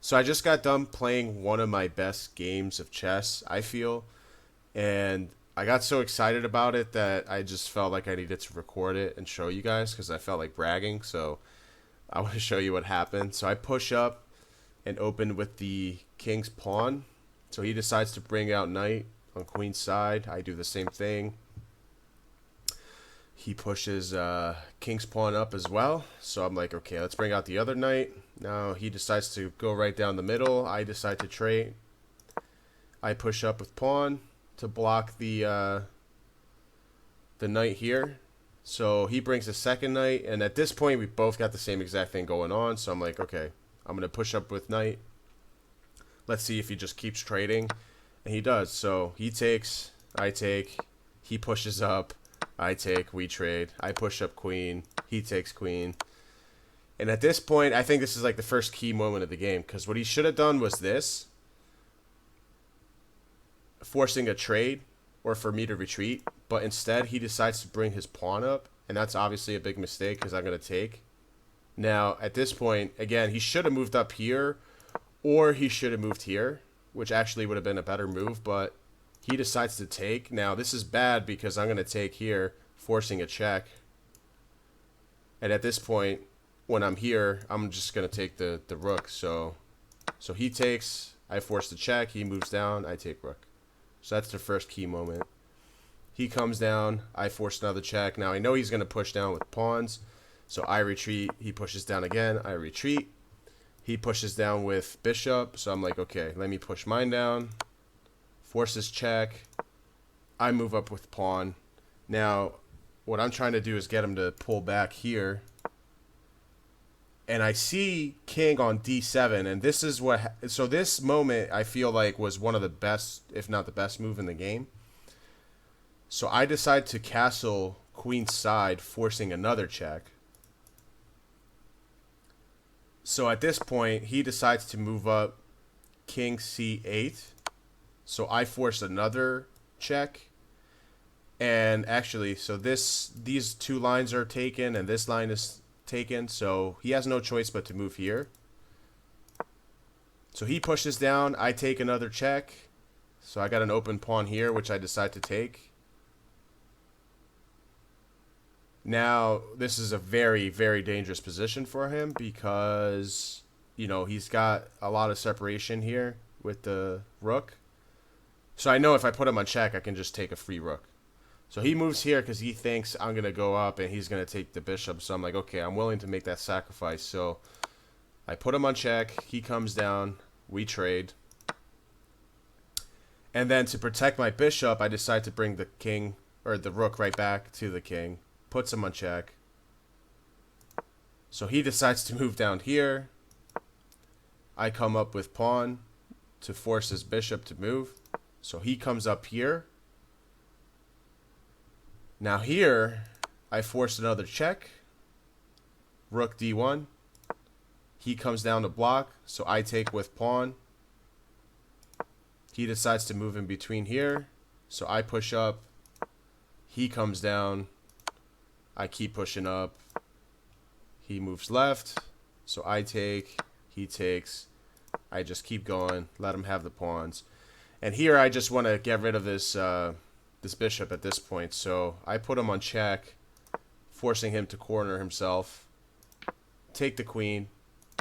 So I just got done playing one of my best games of chess, I feel, and I got so excited about it that I just felt like I needed to record it and show you guys because I felt like bragging. So I want to show you what happened. So I push up and open with the king's pawn. So he decides to bring out knight on queen's side. I do the same thing. He pushes king's pawn up as well. So I'm like, okay, let's bring out the other knight. Now he decides to go right down the middle. I decide to trade. I push up with pawn to block the knight here. So he brings a second knight, and at this point we both got the same exact thing going on. So I'm like, okay, I'm gonna push up with knight. Let's see if he just keeps trading, and he does. So he takes, I take, he pushes up, I take, we trade. I push up queen, he takes queen. And at this point, I think this is like the first key moment of the game, because what he should have done was this, forcing a trade or for me to retreat, but instead he decides to bring his pawn up, and that's obviously a big mistake because I'm going to take. Now, at this point, again, he should have moved up here, or he should have moved here, which actually would have been a better move, but he decides to take. Now, this is bad because I'm going to take here, forcing a check. And at this point, when I'm here, I'm just going to take the rook. So he takes, I force the check, he moves down, I take rook. So that's the first key moment. He comes down, I force another check. Now I know he's going to push down with pawns, so I retreat. He pushes down again, I retreat. He pushes down with bishop, so I'm like, okay, let me push mine down. Forces check. I move up with pawn. Now, what I'm trying to do is get him to pull back here. And I see king on d7, and this is what... So this moment, I feel like, was one of the best, if not the best move in the game. So I decide to castle queen's side, forcing another check. So at this point, he decides to move up king c8. So I force another check. And actually, so these two lines are taken, and this line is taken, so he has no choice but to move here. So he pushes down, I take another check. So I got an open pawn here, which I decide to take. Now, this is a very, very dangerous position for him because, you know, he's got a lot of separation here with the rook. So I know if I put him on check, I can just take a free rook. So he moves here because he thinks I'm going to go up and he's going to take the bishop. So I'm like, okay, I'm willing to make that sacrifice. So I put him on check. He comes down. We trade. And then to protect my bishop, I decide to bring the king or the rook right back to the king. Puts him on check. So he decides to move down here. I come up with pawn to force his bishop to move. So he comes up here. Now here, I force another check. Rook d1. He comes down to block, so I take with pawn. He decides to move in between here, so I push up. He comes down. I keep pushing up. He moves left, so I take. He takes. I just keep going, let him have the pawns. And here I just want to get rid of this... this bishop at this point, so I put him on check, forcing him to corner himself, take the queen,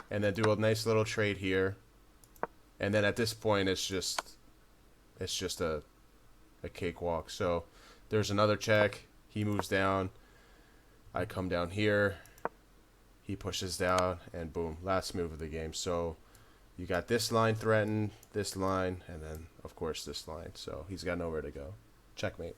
and then do a nice little trade here. And then at this point, it's just a cakewalk. So there's another check. He moves down. I come down here. He pushes down, and boom, last move of the game. So you got this line threatened, this line, and then of course this line. So he's got nowhere to go. Checkmate.